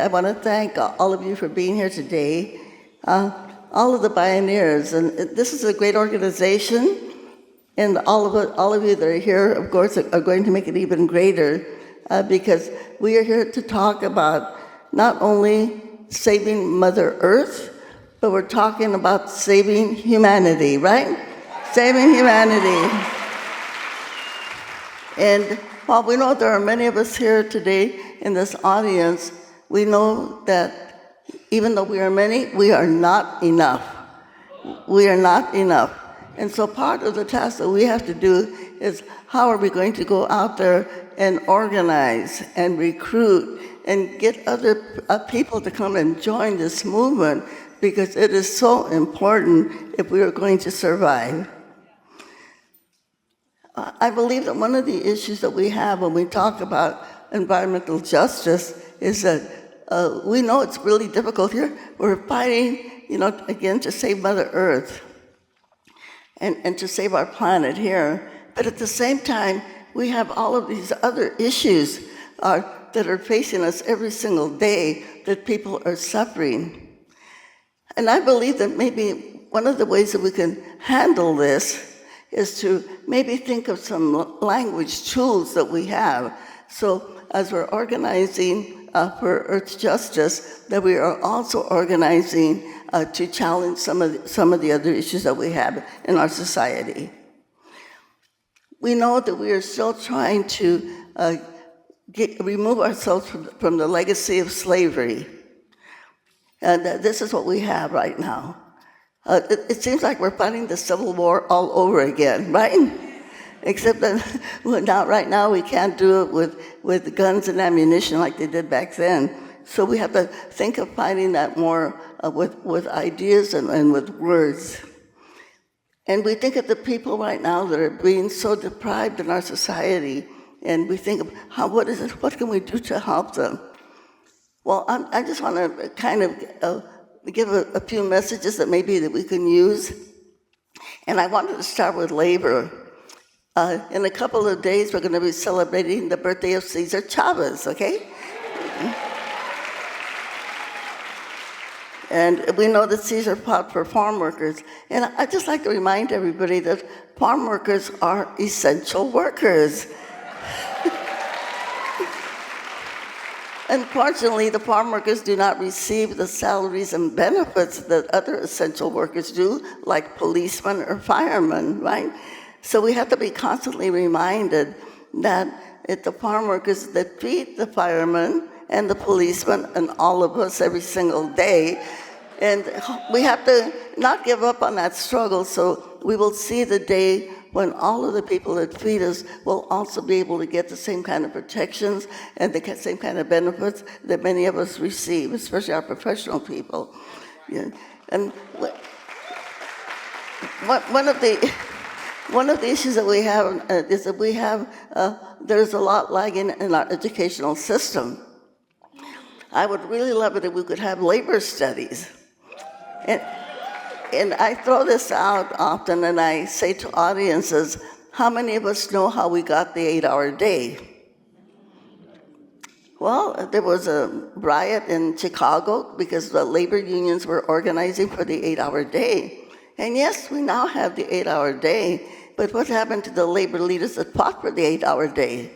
I want to thank all of you for being here today. All of the Bioneers, and this is a great organization, and all of you that are here, of course, are going to make it even greater because we are here to talk about not only saving Mother Earth, but we're talking about saving humanity, right? Saving humanity. And while we know there are many of us here today in this audience, we know that even though we are many, we are not enough. We are not enough. And so part of the task that we have to do is how are we going to go out there and organize and recruit and get other people to come and join this movement, because it is so important if we are going to survive. I believe that one of the issues that we have when we talk about environmental justice is that we know it's really difficult here. We're fighting, again, to save Mother Earth and to save our planet here. But at the same time, we have all of these other issues that are facing us every single day that people are suffering. And I believe that maybe one of the ways that we can handle this is to maybe think of some language tools that we have. So as we're organizing for Earth justice, that we are also organizing to challenge some of the other issues that we have in our society. We know that we are still trying to remove ourselves from the legacy of slavery. And this is what we have right now. It seems like we're fighting the Civil War all over again, right? Except that right now we can't do it with guns and ammunition like they did back then. So we have to think of fighting that more with ideas and with words. And we think of the people right now that are being so deprived in our society, and we think of what can we do to help them? Well, I just want to kind of give a few messages that maybe that we can use. And I wanted to start with labor. In a couple of days, we're going to be celebrating the birthday of César Chávez, okay? And we know that César fought for farm workers. And I'd just like to remind everybody that farm workers are essential workers. Unfortunately, the farm workers do not receive the salaries and benefits that other essential workers do, like policemen or firemen, right? So we have to be constantly reminded that it's the farm workers that feed the firemen and the policemen and all of us every single day. And we have to not give up on that struggle, so we will see the day when all of the people that feed us will also be able to get the same kind of protections and the same kind of benefits that many of us receive, especially our professional people. Yeah. And one of the issues that we have is that there's a lot lagging in our educational system. I would really love it if we could have labor studies. And I throw this out often, and I say to audiences, how many of us know how we got the 8-hour day? Well, there was a riot in Chicago because the labor unions were organizing for the 8-hour day. And yes, we now have the 8-hour day, but what happened to the labor leaders that fought for the 8-hour day?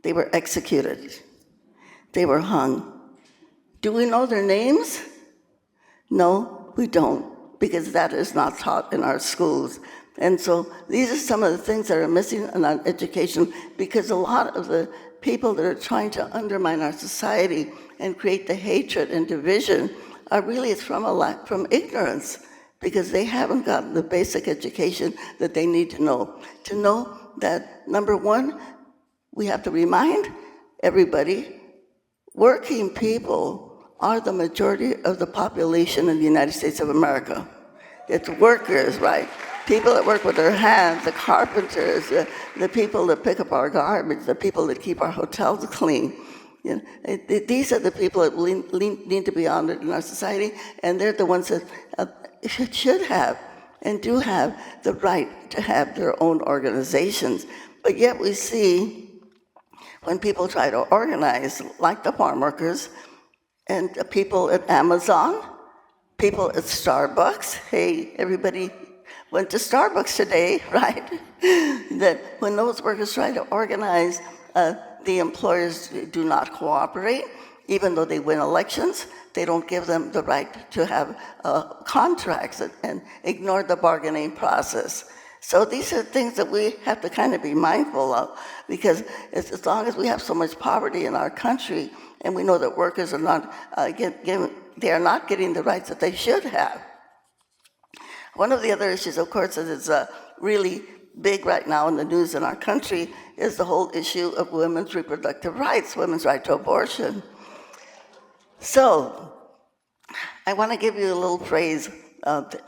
They were executed. They were hung. Do we know their names? No, we don't, because that is not taught in our schools. And so these are some of the things that are missing in our education, because a lot of the people that are trying to undermine our society and create the hatred and division are really from ignorance, because they haven't gotten the basic education that they need to know. To know that, number one, we have to remind everybody, working people are the majority of the population in the United States of America. It's workers, right? People that work with their hands, the carpenters, the people that pick up our garbage, the people that keep our hotels clean. These are the people that need to be honored in our society, and they're the ones that should have and do have the right to have their own organizations. But yet we see when people try to organize, like the farm workers, and people at Amazon, people at Starbucks. Hey, everybody went to Starbucks today, right? That when those workers try to organize, the employers do not cooperate. Even though they win elections, they don't give them the right to have contracts and ignore the bargaining process. So these are things that we have to kind of be mindful of, because as long as we have so much poverty in our country, and we know that workers are not they are not getting the rights that they should have. One of the other issues, of course, that is really big right now in the news in our country is the whole issue of women's reproductive rights, women's right to abortion. So I want to give you a little phrase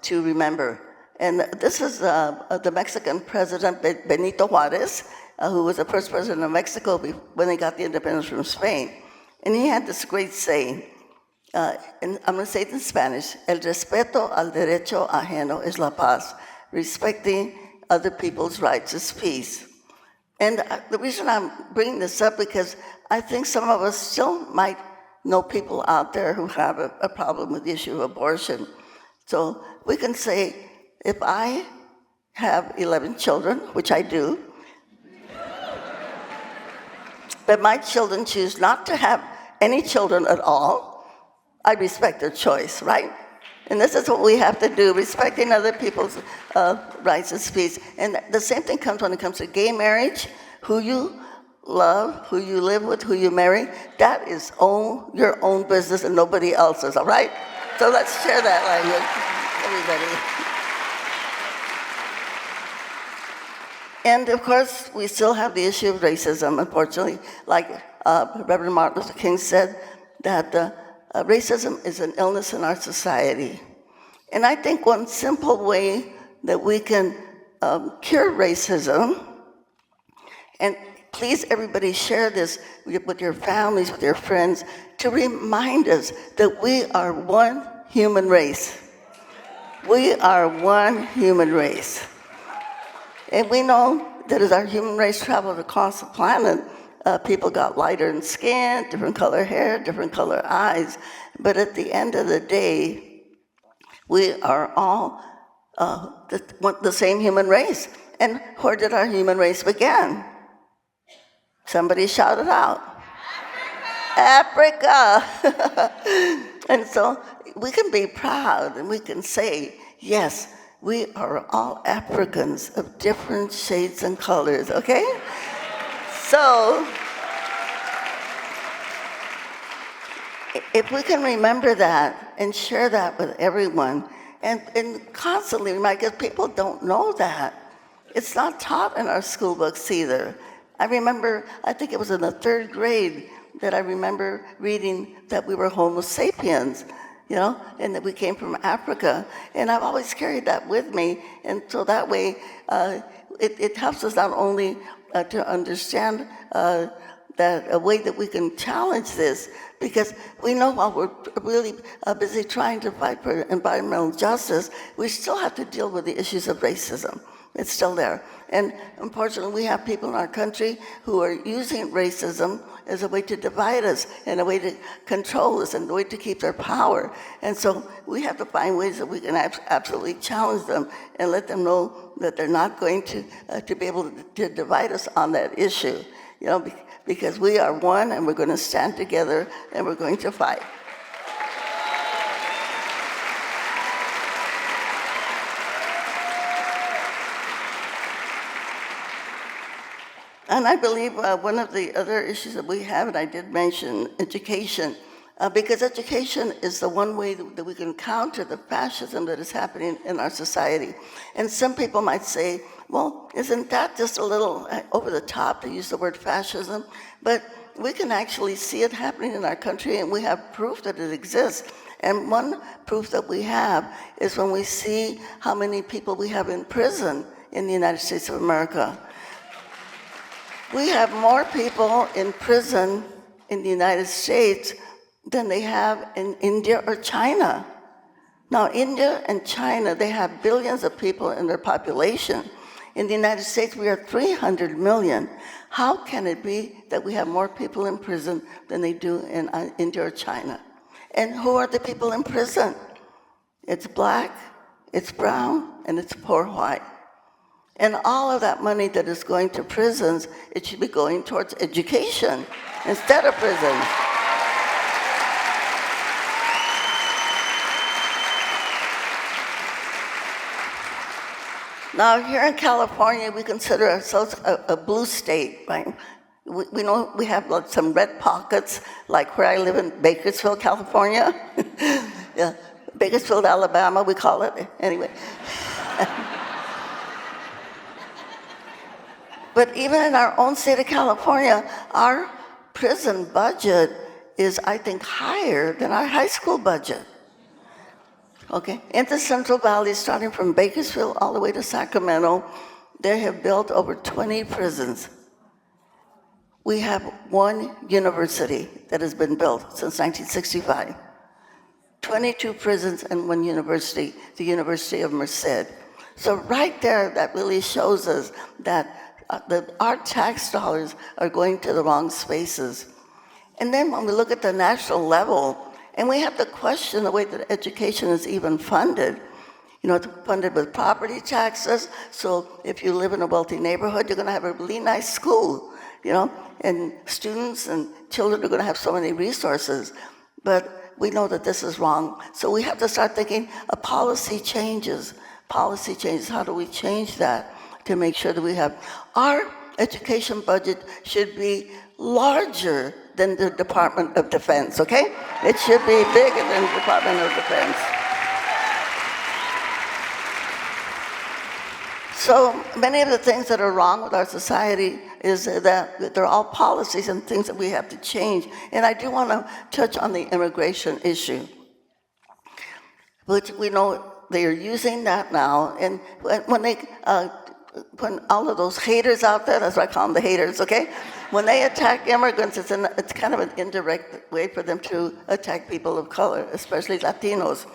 to remember. And this is the Mexican president, Benito Juarez, who was the first president of Mexico when they got the independence from Spain. And he had this great saying, and I'm going to say it in Spanish: El respeto al derecho ajeno es la paz. Respecting other people's rights is peace. And the reason I'm bringing this up, because I think some of us still might know people out there who have a problem with the issue of abortion. So we can say, if I have 11 children, which I do, but my children choose not to have any children at all, I respect their choice, right? And this is what we have to do, respecting other people's rights and speech. And the same thing comes when it comes to gay marriage. Who you love, who you live with, who you marry, that is your own business and nobody else's, all right? So let's share that language, everybody. And of course, we still have the issue of racism, unfortunately. Like Reverend Martin Luther King said, that racism is an illness in our society. And I think one simple way that we can cure racism, and please everybody share this with your families, with your friends, to remind us that we are one human race. We are one human race. And we know that as our human race traveled across the planet, people got lighter in skin, different color hair, different color eyes. But at the end of the day, we are all the same human race. And where did our human race begin? Somebody shout it out. Africa. And so we can be proud and we can say, yes, we are all Africans of different shades and colors, okay? So, if we can remember that and share that with everyone, and constantly remind, because people don't know that. It's not taught in our school books either. I remember, I think it was in the 3rd grade, that I remember reading that we were Homo sapiens, and that we came from Africa. And I've always carried that with me, and so that way it helps us not only to understand that a way that we can challenge this, because we know while we're really busy trying to fight for environmental justice, we still have to deal with the issues of racism. It's still there. And unfortunately, we have people in our country who are using racism as a way to divide us, and a way to control us, and a way to keep their power. And so we have to find ways that we can absolutely challenge them and let them know that they're not going to be able to divide us on that issue. Because we are one, and we're going to stand together, and we're going to fight. And I believe one of the other issues that we have, and I did mention education, because education is the one way that we can counter the fascism that is happening in our society. And some people might say, well, isn't that just a little over the top to use the word fascism? But we can actually see it happening in our country, and we have proof that it exists. And one proof that we have is when we see how many people we have in prison in the United States of America. We have more people in prison in the United States than they have in India or China. Now, India and China, they have billions of people in their population. In the United States, we are 300 million. How can it be that we have more people in prison than they do in India or China? And who are the people in prison? It's black, it's brown, and it's poor white. And all of that money that is going to prisons, it should be going towards education instead of prisons. Now, here in California, we consider ourselves a blue state, right? We know we have like some red pockets, like where I live in Bakersfield, California. Yeah, Bakersfield, Alabama, we call it. Anyway. But even in our own state of California, our prison budget is, I think, higher than our high school budget. Okay, in the Central Valley, starting from Bakersfield all the way to Sacramento, they have built over 20 prisons. We have one university that has been built since 1965. 22 prisons and one university, the University of Merced. So right there, that really shows us that our tax dollars are going to the wrong spaces. And then when we look at the national level, and we have to question the way that education is even funded. You know, it's funded with property taxes, so if you live in a wealthy neighborhood, you're gonna have a really nice school, you know, and students and children are gonna have so many resources. But we know that this is wrong. So we have to start thinking of policy changes. Policy changes, how do we change that to make sure that we have, our education budget should be larger than the Department of Defense, okay? It should be bigger than the Department of Defense. So many of the things that are wrong with our society is that they're all policies and things that we have to change. And I do want to touch on the immigration issue, which we know they are using that now. And when all of those haters out there, that's what I call them, the haters, okay? When they attack immigrants, it's kind of an indirect way for them to attack people of color, especially Latinos.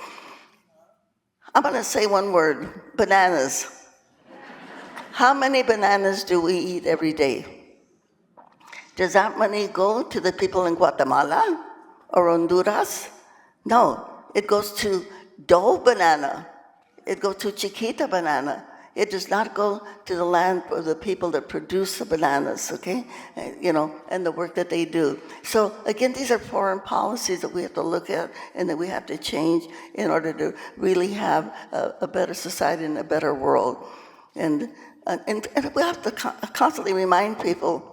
I'm gonna say one word, bananas. How many bananas do we eat every day? Does that money go to the people in Guatemala or Honduras? No, it goes to Doe banana. It goes to Chiquita banana. It does not go to the land for the people that produce the bananas, okay? You know, and the work that they do. So again, these are foreign policies that we have to look at and that we have to change in order to really have a better society and a better world. And we have to constantly remind people,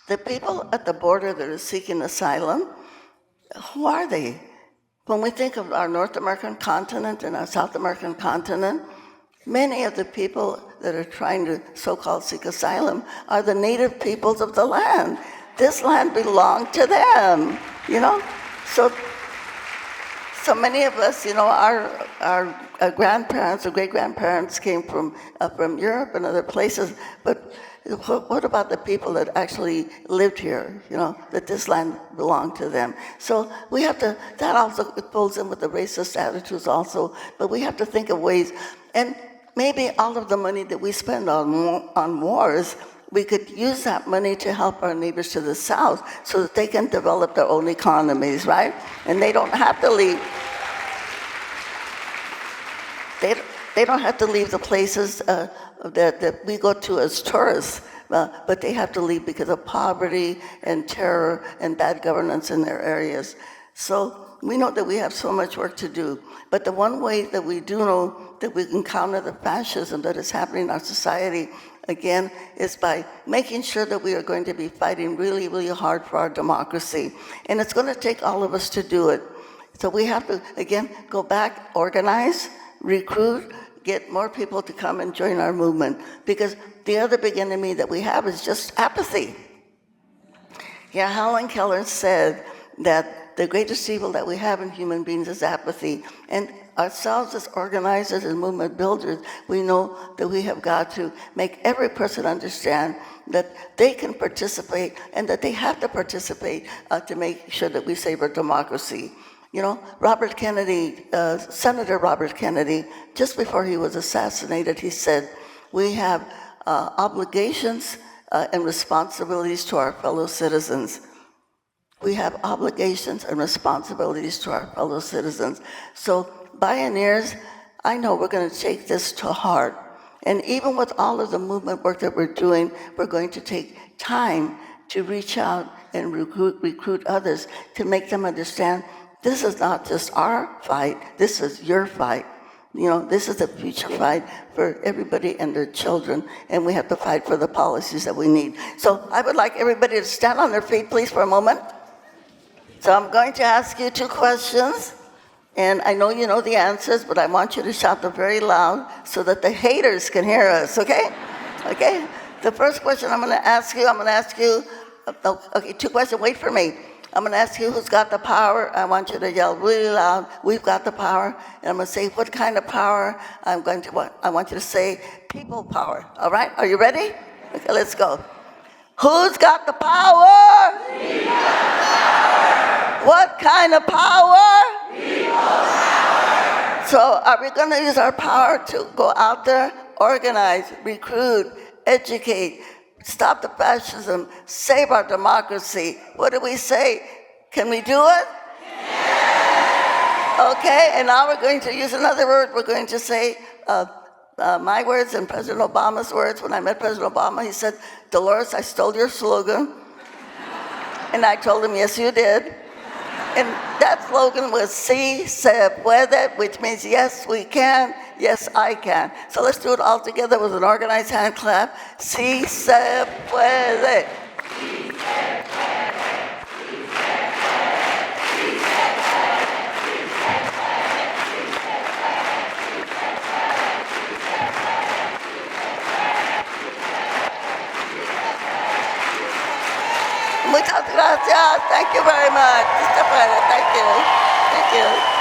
the people at the border that are seeking asylum, who are they? When we think of our North American continent and our South American continent, many of the people that are trying to so-called seek asylum are the native peoples of the land. This land belonged to them, you know? So many of us, you know, our grandparents or great-grandparents came from Europe and other places, but what about the people that actually lived here, you know, that this land belonged to them? So we have to, that also pulls in with the racist attitudes also, but we have to think of ways, and maybe all of the money that we spend on wars, we could use that money to help our neighbors to the south so that they can develop their own economies, right? And they don't have to leave. They don't have to leave the places that we go to as tourists, but they have to leave because of poverty and terror and bad governance in their areas. So we know that we have so much work to do, but the one way that we do know that we can counter the fascism that is happening in our society, again, is by making sure that we are going to be fighting really, really hard for our democracy. And it's going to take all of us to do it. So we have to, again, go back, organize, recruit, get more people to come and join our movement. Because the other big enemy that we have is just apathy. Yeah, Helen Keller said that the greatest evil that we have in human beings is apathy. And ourselves as organizers and movement builders, we know that we have got to make every person understand that they can participate and that they have to participate to make sure that we save our democracy. You know, Robert Kennedy, Senator Robert Kennedy, just before he was assassinated, he said, we have obligations and responsibilities to our fellow citizens. we have obligations and responsibilities to our fellow citizens. So, Bioneers, I know we're going to take this to heart. And even with all of the movement work that we're doing, we're going to take time to reach out and recruit others to make them understand this is not just our fight, this is your fight. You know, this is a future fight for everybody and their children, and we have to fight for the policies that we need. So I would like everybody to stand on their feet, please, for a moment. So I'm going to ask you 2 questions, and I know you know the answers, but I want you to shout them very loud so that the haters can hear us, okay? Okay? The first question I'm going to ask you, okay, 2 questions, wait for me. I'm going to ask you who's got the power. I want you to yell really loud, we've got the power. And I'm going to say what kind of power. I want you to say people power. All right? Are you ready? Okay, let's go. Who's got the power? We got the power. What kind of power? People power. So are we going to use our power to go out there, organize, recruit, educate, stop the fascism, save our democracy? What do we say? Can we do it? Yeah. Okay, and now we're going to use another word. We're going to say my words and President Obama's words. When I met President Obama, he said, Dolores, I stole your slogan. And I told him, yes, you did. And that slogan was, sí se puede, which means yes, we can, yes, I can. So let's do it all together with an organized hand clap. Sí se puede. Sí se puede. Muchas gracias. Thank you very much. Thank you. Thank you.